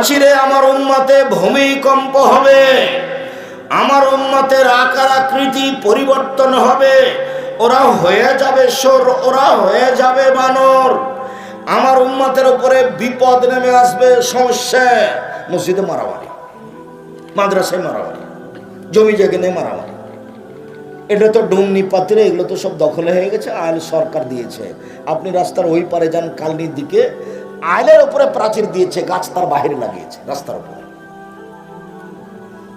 চিরে আমার উম্মতে ভূমিকম্প হবে, আমার উম্মতের আকার আকৃতি পরিবর্তন হবে, ওরা হয়ে যাবে সর, ওরা হয়ে যাবে বানর। আমার উম্মতের উপরে বিপদ নেমে আসবে, সমস্যা। মসজিদে মারামারি, মাদ্রাসায় মারামারি, জমি জায়গা নিয়ে মারামারি। এটা তো ডুমনি পাত্রে, এগুলো তো সব দখলে হয়ে গেছে, আইল সরকার দিয়েছে। আপনি রাস্তার ওই পারে যান কালনির দিকে, আইলের উপরে প্রাচীর দিয়েছে, গাছ তার বাহিরে লাগিয়েছে রাস্তার উপরে।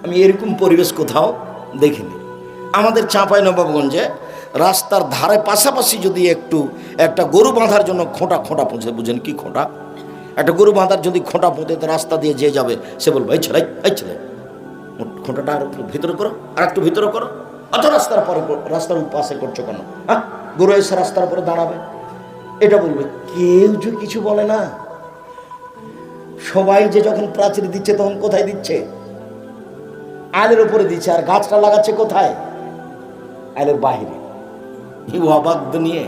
আমি এরকম পরিবেশ কোথাও দেখিনি। আমাদের চাঁপাইনবাবগঞ্জে রাস্তার ধারে পাশাপাশি যদি একটা গরু বাঁধার জন্য খোঁটা পুঁছে, বুঝেন কি খোঁটা, একটা গরু বাঁধার যদি খোঁটা পুঁতে তো রাস্তা দিয়ে যে যাবে সে বলবে এই ছেলে খোঁটাটা আর একটু ভিতরে করো, আর একটু ভিতরে করো। অত রাস্তার পাশে করছো কেন? হ্যাঁ, গরু এসে রাস্তার উপরে দাঁড়াবে, এটা বলবে। কেউ যে কিছু বলে না। সবাই যে যখন প্রাচীর দিচ্ছে তখন কোথায় দিচ্ছে? আইলের উপরে দিচ্ছে। আর গাছটা লাগাচ্ছে কোথায়? আইলের বাহিরে। অবাক নিয়ে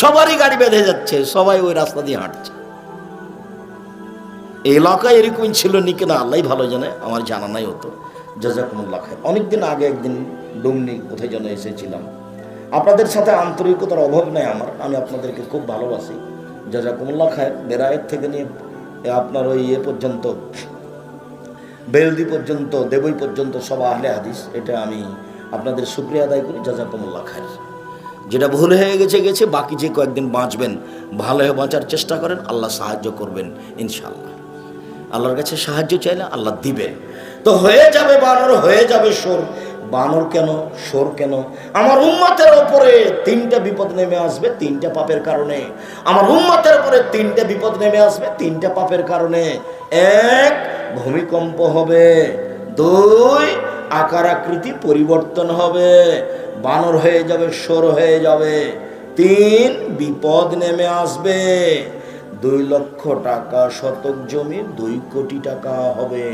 সবারই গাড়ি বেঁধে যাচ্ছে, সবাই ওই রাস্তা দিয়ে হাঁটছে। এই এলাকায় এরকম ছিল নি কিনা আল্লাহ ভালো জানে, আমার জানা নাই হতো। জাযাকুমুল্লাহ খায়র। অনেকদিন আগে একদিন ডুমনি কোথায় যেন এসেছিলাম। আপনাদের সাথে আন্তরিকতার অভাব নেই আমার, আমি আপনাদেরকে খুব ভালোবাসি। জাযাকুমুল্লাহ খায়র। বেরায়েত থেকে নিয়ে আপনার ওই পর্যন্ত, বেলদি পর্যন্ত, দেবই পর্যন্ত সব আহলে হাদিস, এটা আমি আপনাদের শুকরিয়া আদায় করি। জাযাকুমুল্লাহ খায়র। যেটা ভুল হয়ে গেছে, বাকি যে কয়েকদিন বাঁচবেন ভালো হয়ে বাঁচার চেষ্টা করেন, আল্লাহ সাহায্য করবেন ইনশাআল্লাহ। আল্লাহর কাছে সাহায্য চাইলে আল্লাহ দিবেন। তো হয়ে যাবে বানর, হয়ে যাবে সর। বানর কেন, সর কেন? আমার উম্মতের ওপরে 3টা বিপদ নেমে আসবে 3টা পাপের কারণে। আমার উম্মতের উপরে 3টা বিপদ নেমে আসবে 3টা পাপের কারণে। 1, ভূমিকম্প হবে। 2, আকার আকৃতি পরিবর্তন হবে, বানর হয়ে যাবে, সর হয়ে যাবে। 3, বিপদ নেমে আসবে। 2 লক্ষ টাকা শতক জমি 2 কোটি টাকা হবে।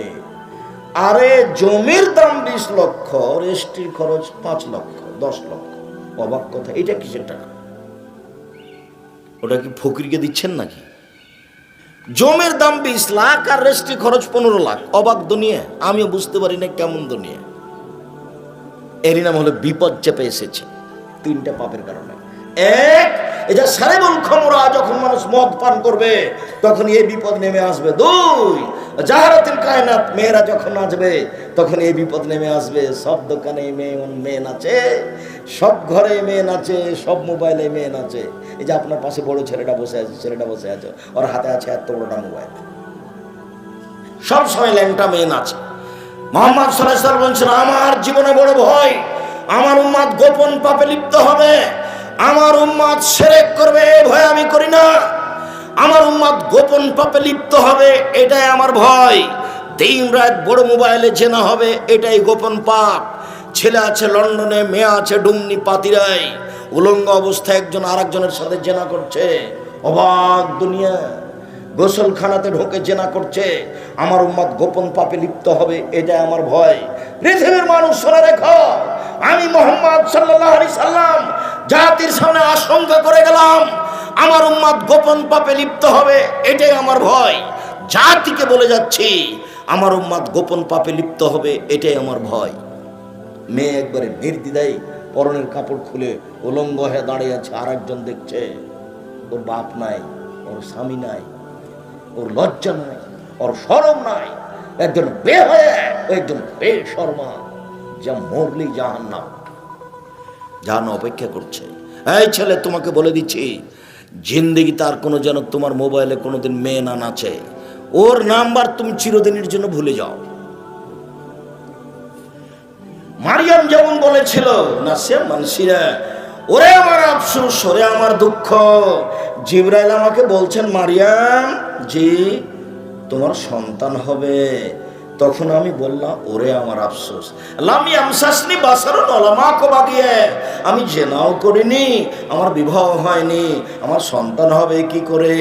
আরে জমির দাম 20 লক্ষ, রেজিস্ট্রির খরচ 5 লক্ষ, 10 লক্ষ। অবাক কথা, এটা কিসের টাকা? ওটা কি ফকিরকে দিচ্ছেন নাকি? জমির দাম 20 লাখ আর রেজিস্ট্রি খরচ 15 লাখ। অবাক দুনিয়া, আমিও বুঝতে পারি না কেমন দুনিয়া। এরই নাম হলো বিপদ চেপে এসেছে 3টা পাপের কারণে। 1, এই যে সারেবুল খমরা, যখন মানুষ মদ পান করবে তখন এই বিপদ নেমে আসবে। 2, জাহারাতুল কায়নাত, মেয়েরা যখন নাচবে তখন এই বিপদ নেমে আসবে। সব দোকানে মেয়ে নাচে, সব ঘরে মেয়ে নাচে, সব মোবাইলে মেয়ে নাচে। এই যে আপনার পাশে বড় ছেলেটা বসে আছে, ওর হাতে আছে এত বড়টা মোবাইল, সব সময় ল্যাংটা মেয়ে নাচে। মুহাম্মদ সাল্লাল্লাহু আলাইহি ওয়াসাল্লাম বলেছেন, আমার জীবনে বড় ভয়, আমার উম্মত গোপন পাপে লিপ্ত হবে, আমার উম্মত শিরক করবে, এই ভয় আমি করি না। আমার উম্মত গোপন পাপে লিপ্ত হবে, এটাই আমার ভয়। দিন রাত বড় মোবাইলে জেনা হবে, এটাই গোপন পাপ। ছেলে আছে লন্ডনে, মেয়ে আছে ডুমনি পাতিরাই, উলঙ্গ অবস্থায় একজন আরেকজনের সাথে জেনা করছে। অবাক দুনিয়া। গোসলখানাতে ঢোকে জেনা করছে। আমার উম্মত গোপন পাপে লিপ্ত হবে, এটা আমার ভয়। পৃথিবীর মানুষ শুনে রেখো, আমি মুহাম্মদ সাল্লাল্লাহু আলাইহি সাল্লাম জাতির সামনে আশঙ্কা করে গেলাম, আমার উম্মত গোপন পাপে লিপ্ত হবে, এটাই আমার ভয়। জাতিকে বলে যাচ্ছি, আমার উম্মত গোপন পাপে লিপ্ত হবে, এটাই আমার ভয়। মেয়ে একবারে নির্দ্বিধায় পরনের কাপড় খুলে উলঙ্গ হয়ে দাঁড়িয়ে আছে, আর একজন দেখছে। ওর বাপ নাই, ওর স্বামী নাই, ওর লজ্জা নাই, ওর শরম নাই। একজন একজন বেশরমা, যা মরলি জাহান্নাম অপেক্ষা করছে। এই ছেলে, তোমাকে বলে দিচ্ছি, জিন্দেগি তার কোনো যেন তোমার মোবাইলে কোনোদিন মেয়ে না নাচে। ওর নাম্বার তুমি চিরদিনের জন্য ভুলে যাও। মারিয়াম যেমন বলেছিল না, সে মানসিরা, ওরে আমার আফসোস, ওরে আমার দুঃখ। জিবরাইল আমাকে বলছেন, মারিয়াম জি তোমার সন্তান হবে। তখন আমি বললাম, ওরে আমার আফসোস, লামি আমসাসনি বাসারুন ওলামা কো বাগিয়ে, আমি জেনাও করিনি, আমার বিবাহ হয়নি, আমার সন্তান হবে কি করে?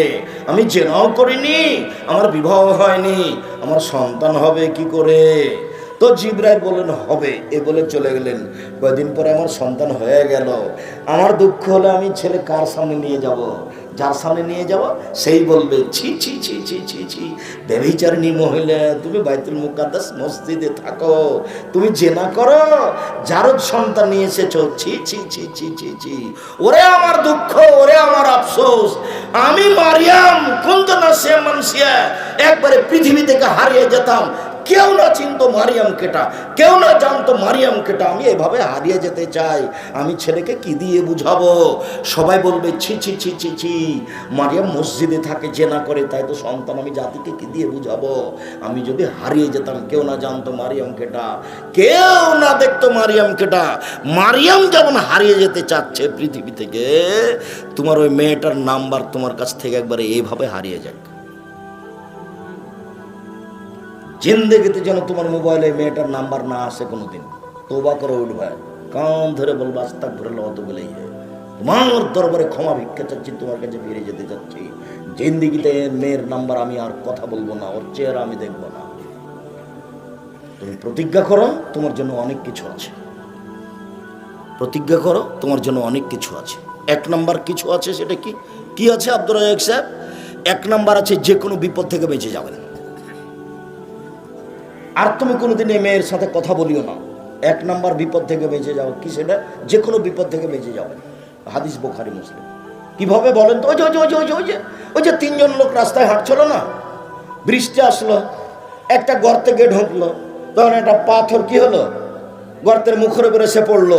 আমি জেনাও করিনি, আমার বিবাহ হয়নি, আমার সন্তান হবে কি করে? তো জিবরাইল বললেন হবে, এ বলে চলে গেলেন। কয়েকদিন পরে আমার সন্তান হয়ে গেল। আমার দুঃখ হলে আমি ছেলে কার সামনে নিয়ে যাব? যার সামনে নিয়ে যাওয়া সেই বলবে ছি ছি ছি ছি ছি ছি, ব্যভিচারিণী মহিলা, তুমি বাইতুল মুকাদ্দাস মসজিদে থাকো, তুমি জেনা করো, জারদ সন্তান নিয়ে এসেছো, ছি ছি ছি ছি ছি ছি। ওরে আমার দুঃখ, ওরে আমার আফসোস, আমি মারিয়াম কুনতু নাসিয়া মানসিয়া, একবারে পৃথিবী থেকে হারিয়ে যেতাম, কেউ না চিনতো মারিয়াম কেটা, কেউ না জানতো মারিয়াম কেটা, আমি এভাবে হারিয়ে যেতে চাই, আমি ছেলেকে কি দিয়ে বুঝাবো? সবাই বলবে ছি ছি ছি ছি ছি, মারিয়াম মসজিদে থাকে, জেনা করে, তাই তো সন্তান, আমি জাতিকে কি দিয়ে বুঝাবো? আমি যদি হারিয়ে যেতাম, কেউ না জানতো মারিয়াম কেটা, কেউ না দেখতো মারিয়াম কেটা। মারিয়াম যেমন হারিয়ে যেতে চাচ্ছে পৃথিবী থেকে, তোমার ওই মেয়েটার নাম্বার তোমার কাছ থেকে একবারে এইভাবে হারিয়ে যাক। জিন্দেগিতে যেন তোমার মোবাইলে মেয়েটার নাম্বার না আসে কোনোদিন। তওবা করে উঠবে, কান ধরে বলবো আস্তাগফিরুল্লাহ, অত বলেই তোমার দরবারে ক্ষমা ভিক্ষা চাচ্ছি, তোমার কাছে ফিরে যেতে চাচ্ছি। জিন্দেগিতে মেয়ের নাম্বার আমি আর কথা বলবো না, ওর চেহারা আমি দেখবো না। তুমি প্রতিজ্ঞা করো, তোমার জন্য অনেক কিছু আছে। প্রতিজ্ঞা করো, তোমার জন্য অনেক কিছু আছে। এক নাম্বার কিছু আছে, সেটা কি? কি আছে আব্দুর রাজ্জাক সাহেব? এক নাম্বার আছে, যে কোনো বিপদ থেকে বেঁচে যাবেন। আর তুমি কোনোদিন এই মেয়ের সাথে কথা বলিও না। এক নাম্বার বিপদ থেকে বেঁচে যাও, কি সেটা? যে কোনো বিপদ থেকে বেঁচে যাবেন। হাদিস বুখারী মুসলিম। কিভাবে বলেন তো? ওই যে তিনজন লোক রাস্তায় হাঁটছিল না, বৃষ্টি আসলো, একটা গর্তে গিয়ে ঢুকলো, তখন একটা পাথর কি হলো, গর্তের মুখের উপরে এসে পড়লো।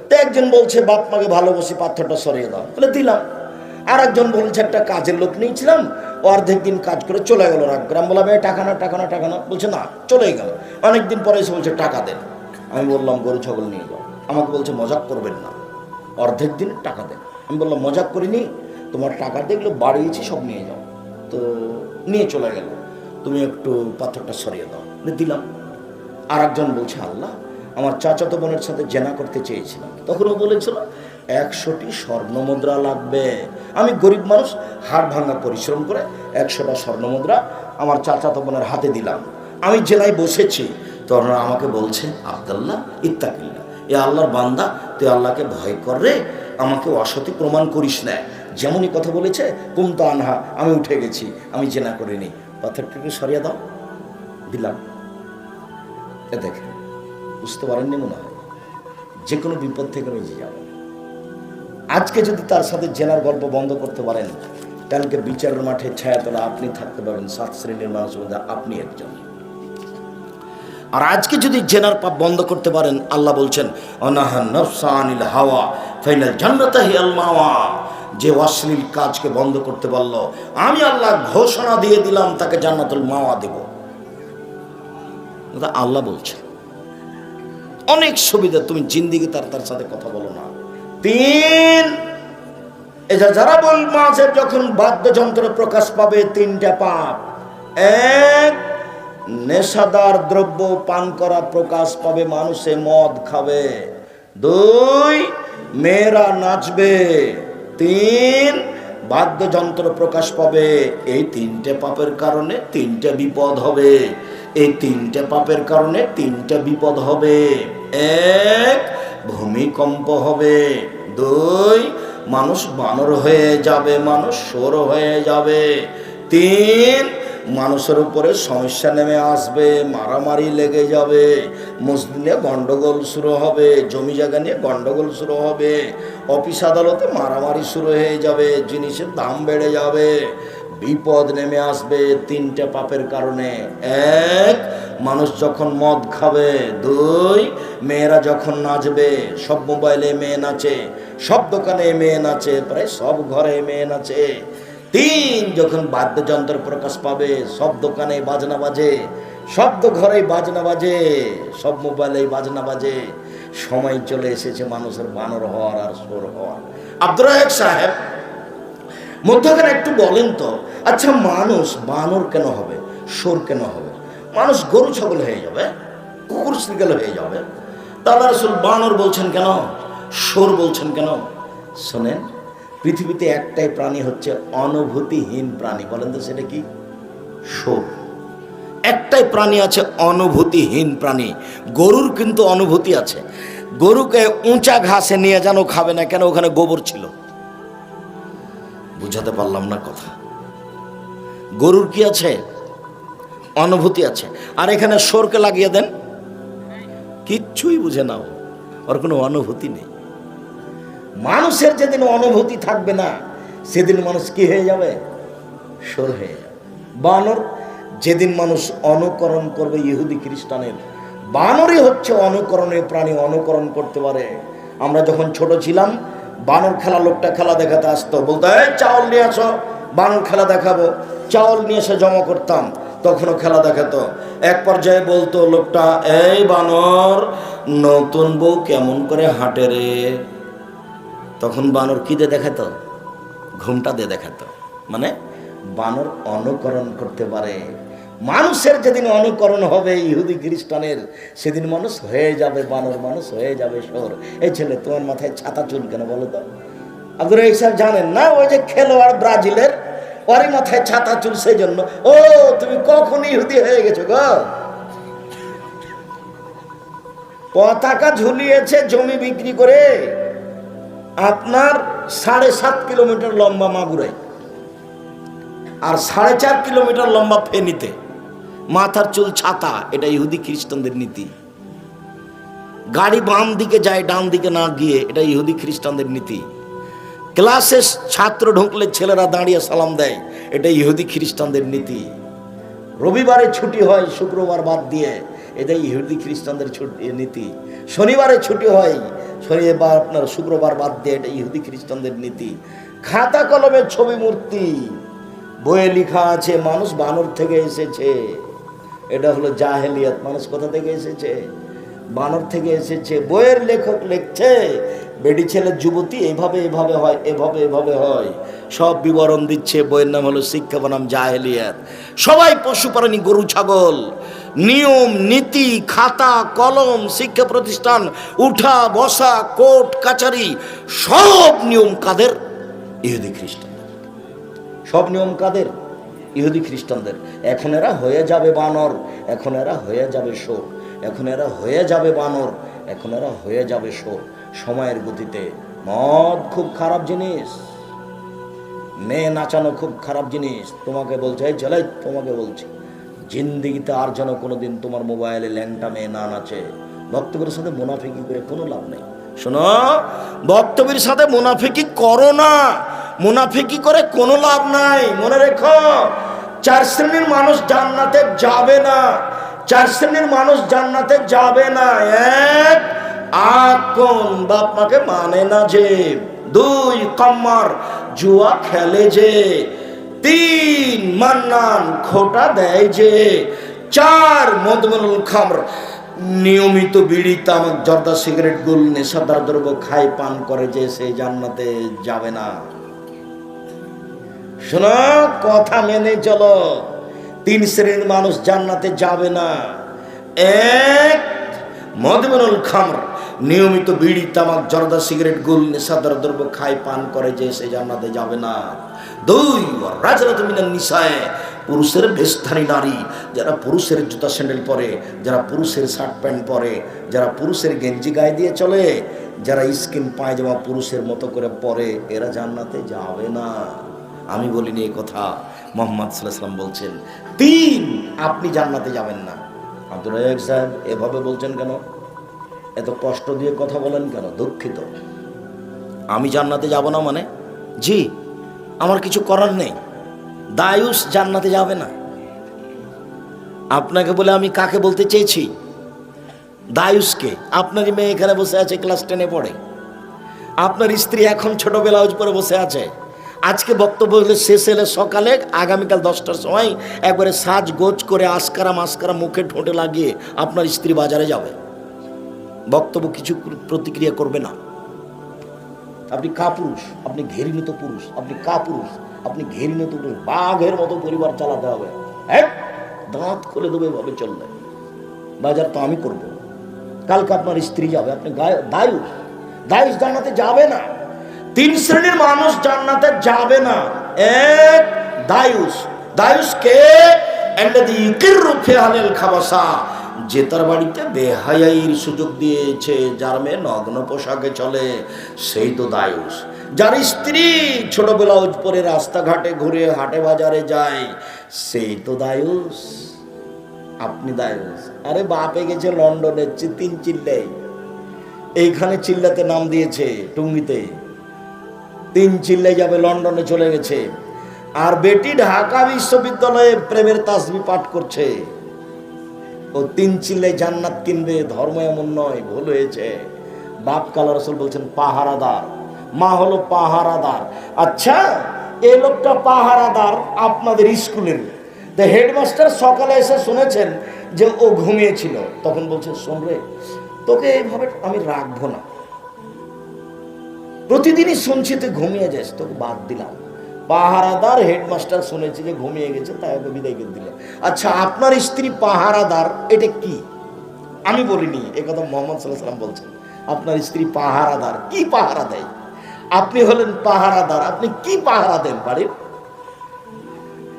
তো একজন বলছে বাপ মাকে ভালোবাসি, পাথরটা সরিয়ে দাও, বলে দিলাম। আর একজন বলছে একটা কাজের লোক নিয়েছিলাম, অর্ধেক দিন কাজ করে চলে গেল, রাগ করে। আমি বললাম টাকা না, টাকা না, টাকা না, বলছে না, চলে গেল। অনেকদিন পরে এসে বলছে টাকা দেন। আমি বললাম গরু ছাগল নিয়ে যাও। আমাকে বলছে মজাক করবেন না, অর্ধেক দিন টাকা দেন। আমি বললাম মজাক করিনি, তোমার টাকা দেখলো বাড়িয়েছি, সব নিয়ে যাও। তো নিয়ে চলে গেল, তুমি একটু পাথরটা সরিয়ে দাও, দিলাম। আর একজন বলছে আল্লাহ, আমার চাচাতো বোনের সাথে জেনা করতে চেয়েছিলাম, তখন ও বলেছিল 100টি স্বর্ণ মুদ্রা লাগবে। আমি গরিব মানুষ, হাড় ভাঙা পরিশ্রম করে 100টা স্বর্ণ মুদ্রা আমার চাচাতো বোনের হাতে দিলাম। আমি জেলায় বসেছি, তখন আমাকে বলছে আব্দুল্লাহ ইত্তাকিল্লাহ, এ আল্লাহর বান্দা, তুই আল্লাহকে ভয় কর রে, আমাকে অসতী প্রমাণ করিস না। যেমনই কথা বলেছে কুমত আনহা, আমি উঠে গেছি, আমি জেনা করিনি, পাথরটাকে সরিয়ে দাও, দিলাম। এ দেখে বুঝতে পারেননি মনে হয়, যে কোনো বিপদ থেকে বেঁচে যাবে। আজকে যদি তার সাথে জেনার গল্প বন্ধ করতে পারেন, কালকে বিচারের মাঠে ছায়াতলা আপনি থাকতে পারবেন, 7 শ্রেণীর মানুষের মধ্যে আপনি একজন। আর আজকে যদি জেনার পাপ বন্ধ করতে পারেন, আল্লাহ বলছেন অনাহান নাফসা আনিল হাওয়া ফাইনাল জান্নাতা হিয়াল মাওয়া, যে অশ্লীল কাজকে বন্ধ করতে পারলো, আমি আল্লাহ ঘোষণা দিয়ে দিলাম তাকে জান্নাতুল মাওয়া দেব। আল্লাহ বলছেন অনেক সুবিধা, তুমি জিন্দিগি তার সাথে কথা বলো না। 3 যারা বল মাঝে যখন বাদ্যযন্ত্র প্রকাশ পাবে, 3টা পাপ। 1, নেশাদার দ্রব্য পান করা প্রকাশ পাবে, মানুষে মদ খাবে। 2, মেয়েরা নাচবে। 3, বাদ্যযন্ত্র প্রকাশ পাবে। এই 3টে পাপের কারণে 3টে বিপদ হবে। এই 3টে পাপের কারণে 3টে বিপদ হবে। 1, ভূমিকম্প হবে। 2, মানুষ বানর হয়ে যাবে, মানুষ সর হয়ে যাবে। 3, মানুষের উপরে সমস্যা নেমে আসবে, মারামারি লেগে যাবে, মসজিদ নিয়ে গন্ডগোল শুরু হবে, জমি জায়গা নিয়ে গন্ডগোল শুরু হবে, অফিস আদালতে মারামারি শুরু হয়ে যাবে, জিনিসের দাম বেড়ে যাবে, বিপদ নেমে আসবে 3টে পাপের কারণে। 1, মানুষ যখন মদ খাবে। 2, মেয়েরা যখন নাচবে, সব মোবাইলে মেয়ে নাচে, সব দোকানে মেয়ে নাচে, প্রায় সব ঘরে মেয়ে নাচে। 3, যখন বাদ্যযন্ত্র প্রকাশ পাবে, সব দোকানে বাজনা বাজে, সব ঘরে বাজনা বাজে, সব মোবাইলে বাজনা বাজে। সময় চলে এসেছে মানুষের বানর হওয়ার আর সোর হওয়ার। আব্দুর রাজ্জাক সাহেব মধ্যখানে একটু বলেন তো, আচ্ছা মানুষ বানর কেন হবে, সোর কেন হবে? মানুষ গরু ছাগল হয়ে যাবে, কুকুর শ্রীগাল হয়ে যাবে, তাহলে রাসূল বানর বলছেন কেন, সোর বলছেন কেন? শোনেন, পৃথিবীতে একটাই প্রাণী হচ্ছে অনুভূতিহীন প্রাণী। বলেন তো সেটা কি? সোর। একটাই প্রাণী আছে অনুভূতিহীন প্রাণী। গরুর কিন্তু অনুভূতি আছে। গরুকে উঁচা ঘাসে নিয়ে যেন খাবে না, কেন? ওখানে গোবর ছিল। বুঝাতে পারলাম না কথা। গরুর কি আছে? অনুভূতি আছে। আর এখানে সরকে লাগিয়ে দেন, কিচ্ছুই বুঝে নাও, ওর কোনো অনুভূতি নেই। মানুষের যেদিন অনুভূতি থাকবে না, সেদিন মানুষ কি হয়ে যাবে? সর হয়ে যাবে, বানর। যেদিন মানুষ অনুকরণ করবে ইহুদি খ্রিস্টানের, বানরই হচ্ছে অনুকরণের প্রাণী, অনুকরণ করতে পারে। আমরা যখন ছোট ছিলাম, বানর খেলা লোকটা খেলা দেখাতে আসতো, বলতো এই চাউল নিয়ে আসো, বানর খেলা দেখাবো। চাউল নিয়ে এসে জমা করতাম, তখনও খেলা দেখাতো। এক পর্যায়ে বলতো লোকটা, এই বানর, নতুন বউ কেমন করে হাঁটে রে? তখন বানর কি দিয়ে দেখাতো? ঘুমটা দিয়ে দেখাতো। মানে বানর অনুকরণ করতে পারে। মানুষের যেদিন অনুকরণ হবে ইহুদি খ্রিস্টানের, সেদিন মানুষ হয়ে যাবে বানর, মানুষ হয়ে যাবে শোর। এই ছেলে, তোমার মাথায় ছাতা চুল কেন বলো তো? আপনারা এইসব জানেন না? ওই যে খেলোয়াড় ব্রাজিলের, ওরই মাথায় ছাতা চুল, সেই জন্য। ও, তুমি কখন ইহুদি হয়ে গেছো গো? পতাকা ঝুলিয়েছে জমি বিক্রি করে। আপনার 7.5 কিলোমিটার লম্বা মাগুরায়, আর 4.5 কিলোমিটার লম্বা ফেনীতে মাথার চুল ছাতা। এটা ইহুদি খ্রিস্টানদের নীতি। গাড়ি বাম দিকে যায়, ডান দিকে না গিয়ে, এটা ইহুদি খ্রিস্টানদের নীতি। ক্লাসে ছাত্র ঢুকলে ছেলেরা দাঁড়িয়ে সালাম দেয়, এটা ইহুদি খ্রিস্টানদের নীতি। রবিবারে ছুটি হয় শুক্রবার বাদ দিয়ে, এটা ইহুদি খ্রিস্টানদের নীতি। শনিবারে ছুটি হয় শনিবার আপনার শুক্রবার বাদ দিয়ে, এটা ইহুদি খ্রিস্টানদের নীতি। খাতা কলমের ছবি মূর্তি, বইয়ে লেখা আছে মানুষ বানর থেকে এসেছে, এটা হলো জাহেলিয়াত। মানুষ কোথা থেকে এসেছে? বানর থেকে এসেছে। বইয়ের লেখক লিখছে বেটি ছেলে যুবতী এভাবে এভাবে হয়, এভাবে এভাবে হয়, সব বিবরণ দিচ্ছে। বইয়ের নাম হলো শিক্ষা বনাম জাহেলিয়াত। সবাই পশু প্রাণী, গরু ছাগল, নিয়ম নীতি, খাতা কলম, শিক্ষা প্রতিষ্ঠান, উঠা বসা, কোর্ট কাচারি, সব নিয়ম কাদের? ইহুদি খ্রিস্টানদের। সব নিয়ম কাদের? ইহুদি খ্রিস্টানদের। এখন এরা হয়ে যাবে বানর, এখন এরা হয়ে যাবে শোর, এখন এরা হয়ে যাবে বানর, এখন এরা হয়ে যাবে শোর। সময়ের গতিতে মদ খুব খারাপ জিনিস, মেয়ে নাচানো খুব খারাপ জিনিস। তোমাকে বলছে, এই ছেলে, তোমাকে বলছি, জিন্দিগিতে আর যেন কোনোদিন তোমার মোবাইলে ল্যাংটা মেয়ে না নাচে। বক্তব্যের সাথে মুনাফিকি করে কোনো লাভ নেই। শোনো, বক্তব্যের সাথে মুনাফিকি করো না, মুনাফিকি করে কোনো লাভ নাই। মনে রেখো, 4 শ্রেণীর মানুষ জান্নাতে যাবে না, 4 শ্রেণীর মানুষ জান্নাতে যাবে না। 1, আপন বাপ মাকে মানে না যে। 2, কাম্মার, জুয়া খেলে যে। 3, মান্নান, খোটা দেয় যে। 4, মদমনুল খামর, নিয়মিত বিড়ি তামাক জর্দা সিগারেট গুল নেশাদার দ্রব্য খায় পান করে যে, সে জান্নাতে যাবে না। শোনো, কথা মেনে চলো। 3 শ্রেণীর মানুষ জান্নাতে যাবে না। 1, মদমনুল খামর, নিয়মিত বিড়ি তামাক জর্দা সিগারেট গুল নেশাদার দ্রব্য খায় পান করে যে, সে জান্নাতে যাবে না। 2, রাজরাত মিনান নিসায়ে, পুরুষের বেশধারী নারী, যারা পুরুষের জুতা স্যান্ডেল পরে, যারা পুরুষের শার্ট প্যান্ট পরে, যারা পুরুষের গেঞ্জি গায়ে দিয়ে চলে, যারা স্কিন পায়জামা পুরুষের মতো করে পরে, এরা জান্নাতে যাবে না। আমি বলিনি এই কথা, মুহাম্মদ সাল্লাল্লাহু আলাইহি ওয়াসাল্লাম বলছেন। 3, আপনি জান্নাতে যাবেন না। আব্দুর রাজ্জাক সাহেব এভাবে বলছেন কেন? এত কষ্ট দিয়ে কথা বলেন কেন? দুঃখিত। আমি জান্নাতে যাব না মানে? জি, আমার কিছু করার নেই। দায়ুস জান্নাতে যাবে না। আপনাকে বলে আমি কাকে বলতে চেয়েছি? দায়ুসকে। আপনার মেয়ে এখানে বসে আছে, ক্লাস 10-এ পড়ে। আপনার স্ত্রী এখন ছোট ব্লাউজ পরে বসে আছে। আজকে বক্তব্য শেষ হলে সকালে, আগামীকাল 10টার সময় একবারে সাজ গোজ করে আস্কারা মাস্কারা মুখে ঠোঁটে লাগিয়ে আপনার স্ত্রী বাজারে যাবে। বক্তব্য কিছু প্রতিক্রিয়া করবে না। আপনি কাপুরুষ, আপনি ঘৃণিত পুরুষ, আপনি কাপুরুষ, আপনি ঘৃণিত পুরুষ। বাঘের মতো পরিবার চালাতে হবে, দাঁত খুলে দেবে এভাবে চললে। বাজার তো আমি করব, কালকে আপনার স্ত্রী যাবে, আপনি দায়ুস। দায়ুস জান্নাতে যাবে না। 3 শ্রেণীর মানুষ জান্নাতে যাবে না। 1, দায়ুস। দায়ুস কে? আল্লাযী ইকিরু ফি আহলিল খাবাসা, যে তার বাড়িতে বেহায়াইর সুযোগ দিয়েছে, যার মেয়ে নগ্ন পোশাকে চলে, সেই তো দায়ুস। যার স্ত্রী ছোট ব্লাউজ পরে রাস্তাঘাটে ঘুরে হাটে বাজারে যায়, সেই তো দায়ুস। আপনি দায়ুস। আরে বাপে গেছে লন্ডনে 3 চিল্লাই, এইখানে চিল্লাতে নাম দিয়েছে টুঙ্গিতে, 3 চিল্লাই যাবে, লন্ডনে চলে গেছে। আর বেটি ঢাকা বিশ্ববিদ্যালয়ে প্রেমের তাসবি পাঠ করছে। ও 3 চিল্লাই জান্নাত কিনবে, ধর্ম এমন নয়, ভুল হয়েছে। বাপ কালা রাসূল বলছেন পাহারাদার, মা হলো পাহারাদার। আচ্ছা, এই লোকটা পাহারাদার আপনাদের স্কুলের। তো হেডমাস্টার সকালে এসে শুনেছেন যে ও ঘুমিয়েছিল, তখন বলছে শোন রে, তোকে এইভাবে আমি রাখবো না, প্রতিদিনই শুনছি তুই ঘুমিয়ে যাস, তোকে বাদ দিলাম। পাহারাদার হেডমাস্টার শুনেছে যে ঘুমিয়ে গেছে, তাই ওকে বিদায় করে দিল। আচ্ছা, আপনার স্ত্রী পাহারাদার, এটা কি? আমি বলিনি, এ কথা মুহাম্মদ সাল্লাল্লাহু আলাইহি ওয়াসাল্লাম বলছেন। আপনার স্ত্রী পাহারাদার, কি পাহারা দেয়? আপনি হলেন পাহারাদার, আপনি কি পাহারা দেন বাড়ির?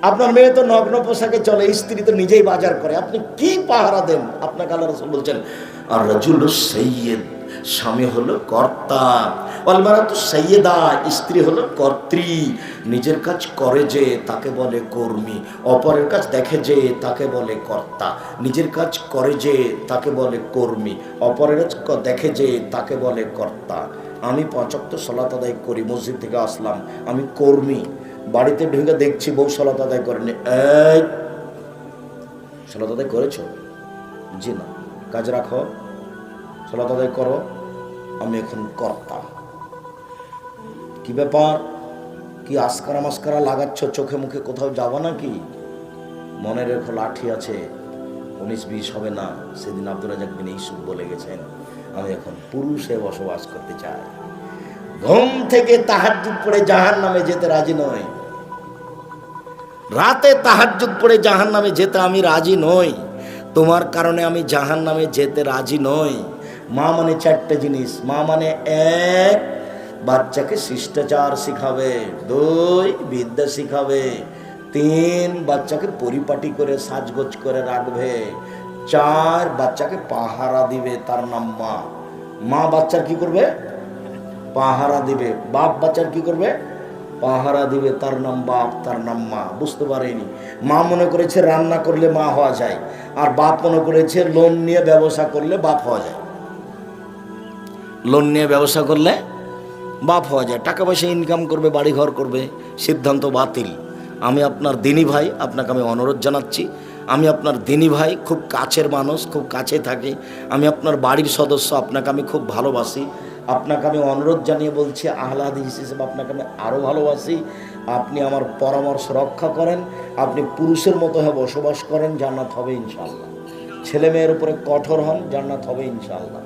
আপনার মেয়ে তো নগ্ন পোশাকে চলে, স্ত্রী তো নিজেই বাজার করে, আপনি কি পাহারা দেন? আপনাকে আল্লাহ রাসূল বলছেন আর রাজুলু সাইয়্যিদ, স্বামী হলো কর্তা, ওয়াল মারাতু সাইয়্যিদা, স্ত্রী হলো কর্ত্রী। নিজের কাজ করে যে তাকে বলে কর্মী, অপরের কাজ দেখে যে তাকে বলে কর্তা। নিজের কাজ করে যে তাকে বলে কর্মী, অপরের কাজ দেখে যে তাকে বলে কর্তা। আমি 5 ওয়াক্ত সালাত আদায় করি, মসজিদ থেকে আসলাম, আমি কর্মী। বাড়িতে ঢুকে দেখছি বউ সালাত আদায় করেনি। এই সালাত আদায় করেছো? জি না। কাজ রাখো, সালাত আদায় করো, আমি এখন কর্তা। কি ব্যাপার, কি আসকারা মাস্কারা লাগাচ্ছ চোখে মুখে, কোথাও যাবো নাকি? মনে রেখো লাঠি আছে, 19-20 হবে না। সেদিন আব্দুর রাজ্জাক বিন ইউসুফ বলে গেছেন আমি এখন পুরুষে বসবাস করতে চাই। ঘুম থেকে তাহাজ্জুদ পড়ে জাহান্নামে যেতে রাজি নয়। রাতে তাহাজ্জুদ পড়ে জাহান্নামে যেতে আমি রাজি নই। তোমার কারণে আমি জাহান্নামে যেতে রাজি নই। মা মানে 4টে জিনিস। মা মানে 1, বাচ্চাকে শিষ্টাচার শিখাবে, 2 বিদ্যা শিখাবে, 3 বাচ্চাকে পরিপাটি করে সাজগোজ করে রাখবে, 4 বাচ্চাকে পাহারা দিবে, তার নাম মা। মা বাচ্চার কি করবে? পাহারা দিবে। বাপ বাচ্চার কি করবে? পাহারা দিবে, তার নাম বাপ, তার নাম মা। বুঝতে পারেনি। মা মনে করেছে রান্না করলে মা হওয়া যায়, আর বাপ মনে করেছে লোন নিয়ে ব্যবসা করলে বাপ হওয়া যায়। লোন নিয়ে ব্যবসা করলে বাপ হওয়া যায়, টাকা পয়সা ইনকাম করবে, বাড়ি ঘর করবে। সিদ্ধান্ত বাতিল। আমি আপনার দিনী ভাই, আপনাকে আমি অনুরোধ জানাচ্ছি, আমি আপনার দিনী ভাই, খুব কাছের মানুষ, খুব কাছে থাকি, আমি আপনার বাড়ির সদস্য, আপনাকে আমি খুব ভালোবাসি। আপনাকে আমি অনুরোধ জানিয়ে বলছি, আহলে হাদিস হিসেবে আপনাকে আমি আরও ভালোবাসি। আপনি আমার পরামর্শ রক্ষা করেন, আপনি পুরুষের মতো হয়ে বসবাস করেন, জান্নাত হবে ইনশাআল্লাহ। ছেলে মেয়ের উপরে কঠোর হন, জান্নাত হবে ইনশাআল্লাহ।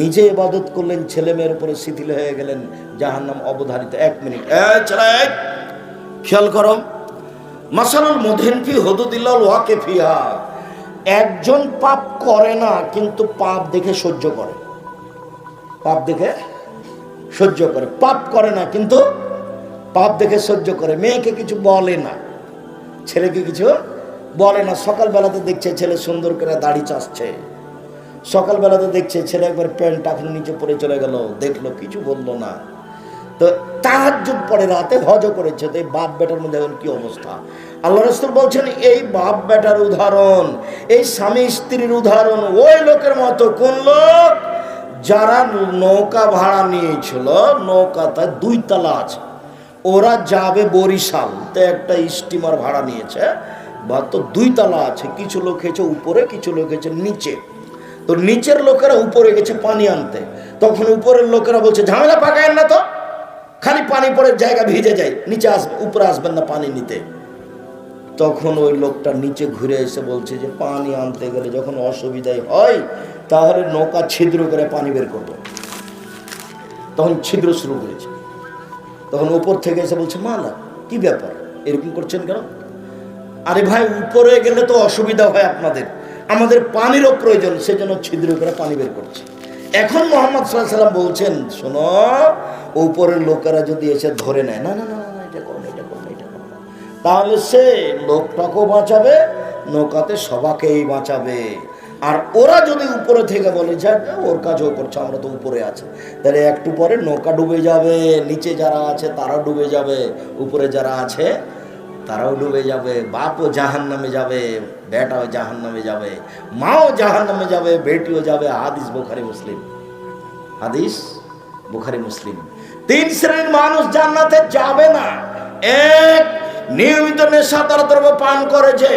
নিজে ইবাদত করলেন, ছেলে মেয়ের উপরে শিথিল হয়ে গেলেন, জাহান্নাম অবধারিত। 1 মিনিট, খেয়াল করো। মাসালুল মুযহিন ফি হুদুদিল্লাহিল ওয়াকিফিহা, একজন পাপ করে না কিন্তু পাপ দেখে সহ্য করে। পাপ দেখে সহ্য করে। পাপ করে না কিন্তু পাপ দেখে সহ্য করে। মেয়েকে কিছু বলে না, ছেলেকে কিছু বলে না। সকালবেলাতে দেখছে ছেলে সুন্দর করে দাড়ি চাচ্ছে, সকালবেলাতে দেখছে ছেলে একবার প্যান্ট এখন নিচে পড়ে চলে গেল, দেখলো, কিছু বললো না। তো তাহাজ্জুদ পড়ে, রাতে হজ করেছে, তো এই বাপ বেটার মধ্যে এখন কি অবস্থা? আল্লাহ রাসূল বলছেন এই বাপ বেটার উদাহরণ, এই স্বামী স্ত্রীর উদাহরণ ওই লোকের মতো। কোন লোক? যারা নৌকা ভাড়া নিয়েছিল, নৌকাতে 2 তলা আছে, ওরা যাবে বরিশাল, তো একটা স্টিমার ভাড়া নিয়েছে, বা তো 2 তলা আছে। কিছু লোক গেছে উপরে, কিছু লোক গেছে নিচে। তো নিচের লোকেরা উপরে গেছে পানি আনতে, তখন উপরের লোকেরা বলছে ঝামেলা পাকায়েন না, তো খালি পানি পড়ে জায়গা ভিজে যায়, নিচে আসবে, উপরে আসবেন না পানি নিতে। তখন ওই লোকটা নিচে ঘুরে এসে বলছে যে পানি আনতে গেলে যখন অসুবিধাই হয়, তাহলে নৌকা ছিদ্র করে পানি বের করবো। তখন ছিদ্র শুরু করেছে। তখন উপর থেকে এসে বলছে মালা, কি ব্যাপার, এরকম করছেন কেন? আরে ভাই, উপরে গেলে তো অসুবিধা হয় আপনাদের, আমাদের পানিরও প্রয়োজন, সেজন্য ছিদ্র করে পানি বের করছে। এখন মুহাম্মদ সাল্লাল্লাহু আলাইহি ওয়াসাল্লাম বলছেন, শোনো, উপরের লোকেরা যদি এসে ধরে নেয়, না না না না, এটা করো না, এটা করো না, এটা করো না, তাহলে সে লোকটাকেও বাঁচাবে, নৌকাতে সবাকেই বাঁচাবে। আর ওরা যদি উপরে থেকে বলে যে ওর কাজও করছে, আমরা তো উপরে আছে, তাহলে একটু পরে নৌকা ডুবে যাবে, নিচে যারা আছে তারাও ডুবে যাবে, উপরে যারা আছে তারাও ডুবে যাবে, বাপও জাহান নামে যাবে, বেটাও জাহান নামে যাবে, মাও জাহান নামে যাবে, বেটিও যাবে। হাদিস বুখারী মুসলিম, হাদিস বুখারী মুসলিম। 3 শ্রেণীর মানুষ জান্নাতে যাবে না। 1, নিয়মিত নেশাদার দ্রব্য পান করেছে।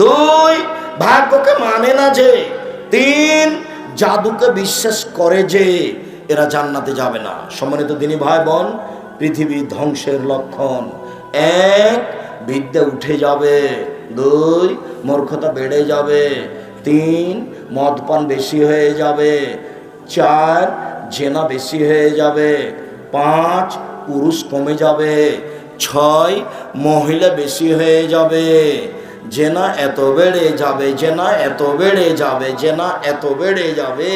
2, ভাগ্যকে মানে না যে। 3, জাদুকে বিশ্বাস করে যে। এরা জান্নাতে যাবে না। সম্মানিত দিনী ভাই বোন, পৃথিবী ধ্বংসের লক্ষণ। 1, বিদ্যা উঠে যাবে। 2, মূর্খতা বেড়ে যাবে। 3, মদপান বেশি হয়ে যাবে। 4, জেনা বেশি হয়ে যাবে। 5, পুরুষ কমে যাবে। 6, মহিলা বেশি হয়ে যাবে। জেনা এত বেড়ে যাবে, জেনা এত বেড়ে যাবে, জেনা এত বেড়ে যাবে,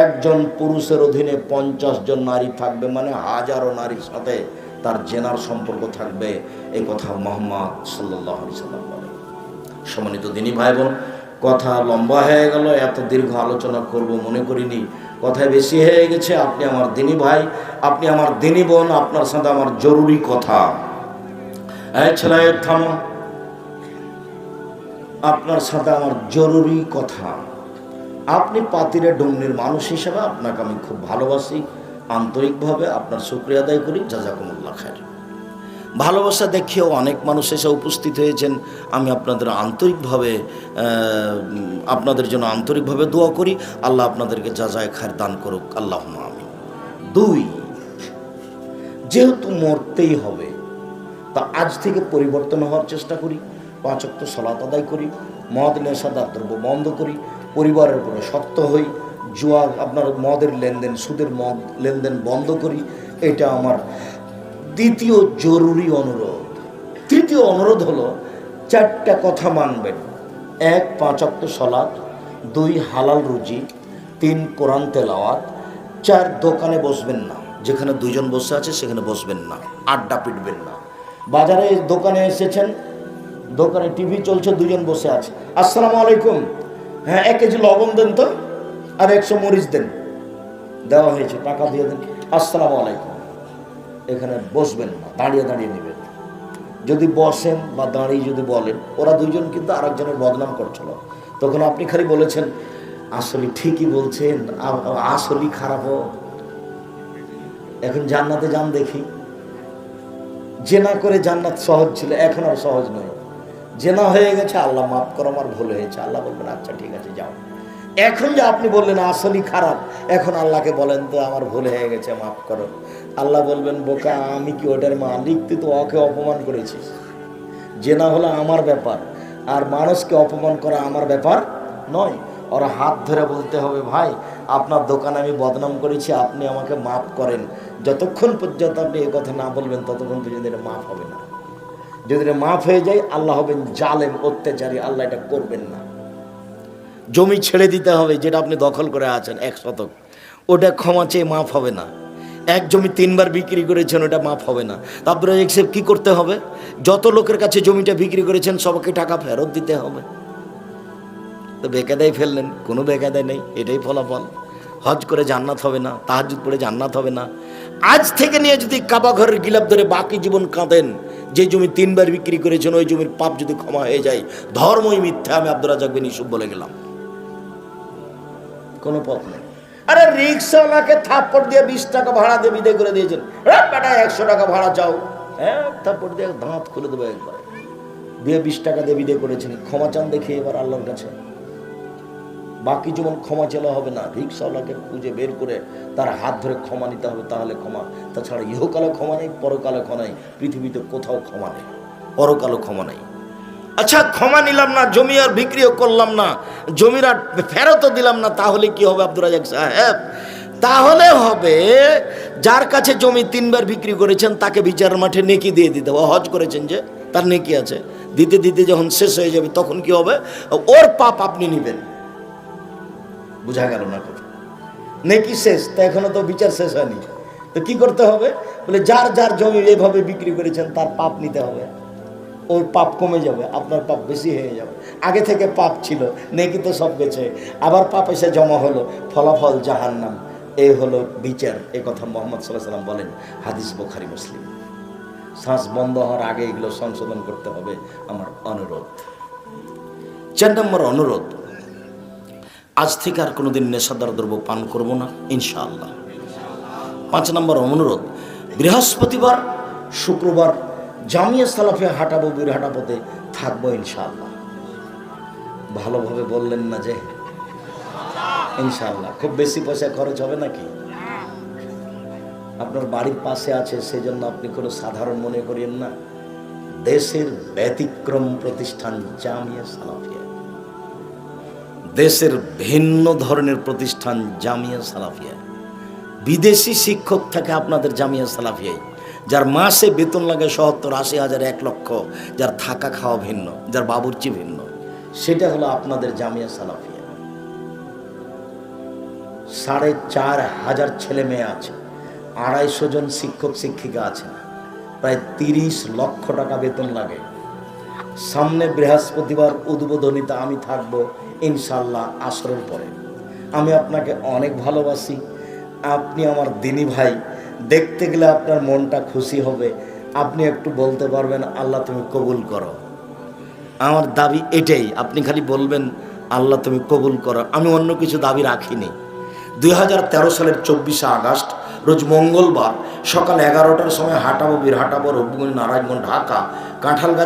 একজন পুরুষের অধীনে 50 জন নারী থাকবে, মানে হাজারো নারীর সাথে তার জেনার সম্পর্ক থাকবে। এই কথা মুহাম্মদ সাল্লাল্লাহু আলাইহি সাল্লাম বলেন। সম্মানিত দিনী ভাই বোন, কথা লম্বা হয়ে গেল, এত দীর্ঘ আলোচনা করব মনে করিনি, কথায় বেশি হয়ে গেছে। আপনি আমার দিনী ভাই, আপনি আমার দিনী বোন, আপনার সাথে আমার জরুরি কথা। এই ছেলে থামো, আপনার সাথে আমার জরুরি কথা। আপনি পাতিরে ডুমনির মানুষ হিসেবে আপনাকে আমি খুব ভালোবাসি, আন্তরিকভাবে আপনার শুকরিয়া আদায় করি। জাযাকুমুল্লাহ খায়র। ভালোবাসা দেখিয়েও অনেক মানুষ এসে উপস্থিত হয়েছেন। আমি আপনাদের আন্তরিকভাবে আপনাদের জন্য আন্তরিকভাবে দোয়া করি। আল্লাহ আপনাদেরকে জাযায়ে খায়র দান করুক, আল্লাহুম্মা আমিন। 2, যেহেতু মরতেই হবে, তা আজ থেকে পরিবর্তন হওয়ার চেষ্টা করি। 5 ওয়াক্ত সালাত আদায় করি, মদ নেশাদার দ্রব্য বন্ধ করি, পরিবারের উপরে শক্ত হই, জুয়া আপনার মদের লেনদেন, সুদের মদ লেনদেন বন্ধ করি। এটা আমার দ্বিতীয় জরুরি অনুরোধ। তৃতীয় অনুরোধ হলো 4টা কথা মানবেন। 1, 5 ওয়াক্ত সালাত। 2, হালাল রুজি। 3, কোরআন তেলাওয়াত। 4, দোকানে বসবেন না, যেখানে 2 জন বসে আছে সেখানে বসবেন না, আড্ডা পিটবেন না। বাজারে দোকানে এসেছেন, দোকানে টিভি চলছে, 2 জন বসে আছে, আসসালামু আলাইকুম, হ্যাঁ 1 কেজি লবণ দেন তো, আর 100 মরিচ দেন। দেওয়া হয়েছে, টাকা দিয়ে দেন, আসসালামু আলাইকুম। এখানে বসবেন না, দাঁড়িয়ে দাঁড়িয়ে নেবেন। যদি বসেন বা দাঁড়িয়ে যদি বলেন, ওরা 2 জন কিন্তু আরেকজনের বদনাম করছিল, তখন আপনি খালি বলেছেন আসলে ঠিকই বলছেন, আসলেই খারাপ। এখন জান্নাতে যান দেখি। জেনা করে জান্নাত সহজ ছিল, এখন আর সহজ নয়। জেনা হয়ে গেছে, আল্লাহ মাফ করো, আমার ভুল হয়েছে, আল্লাহ বলবেন আচ্ছা ঠিক আছে যাও। এখন যে আপনি বললেন আসলেই খারাপ, এখন আল্লাহকে বলেন তো আমার ভুল হয়ে গেছে, মাফ করো। আল্লাহ বলবেন বোকা, আমি কি ওটার মালিক? তুই তো ওকে অপমান করেছিস। জেনা হলো আমার ব্যাপার, আর মানুষকে অপমান করা আমার ব্যাপার নয়। ওরা হাত ধরে বলতে হবে, ভাই আপনার দোকানে আমি বদনাম করেছি, আপনি আমাকে মাফ করেন। যতক্ষণ পর্যন্ত আপনি এই কথা না বলবেন, ততক্ষণ পর্যন্ত এটা মাফ হবে না। যদি এটা মাফ হয়ে যায়, আল্লাহ হবেন জালেম, অত্যাচারী, আল্লাহ এটা করবেন না। জমি ছেড়ে দিতে হবে, যেটা আপনি দখল করে আছেন 1 শতক, ওটা ক্ষমা চেয়ে মাফ হবে না। 1 জমি 3 বার বিক্রি করেছেন, ওটা মাফ হবে না। তারপরে কি করতে হবে? যত লোকের কাছে জমিটা বিক্রি করেছেন সবাইকে টাকা ফেরত দিতে হবে। তো বেকায়দায় ফেললেন, কোনো বেকায়দায় নেই, এটাই ফলাফল। হজ করে জান্নাত হবে না, তাহাজ্জুদ পড়ে জান্নাত হবে না। আজ থেকে নিয়ে যদি কাবা ঘরের গিলাপ ধরে বাকি জীবন কাঁদেন, যে জমি 3 বার বিক্রি করেছেন, ওই জমির পাপ যদি ক্ষমা হয়ে যায়, ধর্মই মিথ্যা। আমি আব্দুর রাজ্জাক বিন ইউসুফ বলে গেলাম, কোনো পথ নেই। আরে রিক্সাওয়ালাকে থাপ্পড় দিয়ে 20 টাকা ভাড়া দিয়ে বিদায় করে দিয়েছেন, বেটা 100 টাকা ভাড়া চাও, হ্যাঁ থাপ্পড় দিয়ে দাঁত খুলে দেবো একবার দিয়ে 20 টাকা দিয়ে বিদায় করেছেন। ক্ষমা চান দেখে এবার আল্লাহর কাছে, বাকি জীবন ক্ষমা চাওয়া হবে না। রিক্সাওয়ালাকে খুঁজে বের করে তার হাত ধরে ক্ষমা নিতে হবে, তাহলে ক্ষমা। তাছাড়া ইহকালে ক্ষমা নেই, পরকালে ক্ষমা নেই, পৃথিবীতে কোথাও ক্ষমা নেই, পরকালও ক্ষমা নেই। আচ্ছা ক্ষমা নিলাম না, জমি আর বিক্রিও করলাম না, জমির আর ফেরতও দিলাম না, তাহলে কি হবে আব্দুর রাজ্জাক সাহেব? তাহলে হবে যার কাছে জমি 3 বার বিক্রি করেছেন, তাকে বিচারের মাঠে নেকি দিয়ে দিতে হবে। হজ করেছেন যে, তার নেকি আছে, দিতে দিতে যখন শেষ হয়ে যাবে, তখন কি হবে? ওর পাপ আপনি নিবেন। বুঝা গেল না কথা? নেকি শেষ, তো এখনো তো বিচার শেষ হয়নি। তো কি করতে হবে? বলে যার যার জমি এইভাবে বিক্রি করেছেন, তার পাপ নিতে হবে। ওর পাপ কমে যাবে, আপনার পাপ বেশি হয়ে যাবে। আগে থেকে পাপ ছিল, নেকি তো সব গেছে, আবার পাপ এসে জমা হলো, ফলাফল জাহান্নাম। এই হলো বিচার। এ কথা মুহাম্মদ সাল্লাল্লাহু আলাইহি ওয়াসাল্লাম বলেন, হাদিস বুখারী মুসলিম। শ্বাস বন্ধ হওয়ার আগে এগুলো সংশোধন করতে হবে, আমার অনুরোধ। 4 নম্বর অনুরোধ, আজ থেকে আর কোনোদিন নেশাদার দ্রব্য পান করব না ইনশাআল্লাহ। 5 নম্বর অনুরোধ, বৃহস্পতিবার শুক্রবার জামিয়া সালাফিয়া হাঁটাবো, বীরহাটা পথে থাকবো ইনশাআল্লাহ। ভালোভাবে বললেন না যে ইনশাআল্লাহ? খুব বেশি পয়সা খরচ হবে নাকি? আপনার বাড়ির পাশে আছে, সেজন্য আপনি কোনো সাধারণ মনে করেন না। দেশের ব্যতিক্রম প্রতিষ্ঠান জামিয়া সালাফিয়া, দেশের ভিন্ন ধরনের প্রতিষ্ঠান জামিয়া সালাফিয়া। বিদেশি শিক্ষক থাকে আপনাদের জামিয়া সালাফিয়ায়, যার মাসে বেতন লাগে 70-80 হাজার, 1 লক্ষ, যার থাকা খাওয়া ভিন্ন, যার বাবুর্চি ভিন্ন, সেটা হলো আপনাদের জামিয়া সালাফিয়া। 4,500 ছেলে মেয়ে আছে, 250 জন শিক্ষক শিক্ষিকা আছেন, প্রায় 30 লক্ষ টাকা বেতন লাগে। সামনে বৃহস্পতিবার উদ্বোধনীতে আমি থাকব ইনশাল্লাহ আসরের পরে। আমি আপনাকে অনেক ভালোবাসি, আপনি আমার দিনী ভাই। দেখতে গেলে আপনার মনটা খুশি হবে, আপনি একটু বলতে পারবেন আল্লাহ তুমি কবুল করো। আমার দাবি এটাই, আপনি খালি বলবেন আল্লাহ তুমি কবুল করো। আমি অন্য কিছু দাবি রাখিনি। 2013 সালের 24শে আগস্ট রোজ মঙ্গলবার সকাল 11টার সময় হাঁটাবো, বীরহাটা, রূপগঞ্জ, নারায়ণগঞ্জ, ঢাকা, কাঁঠালগাছ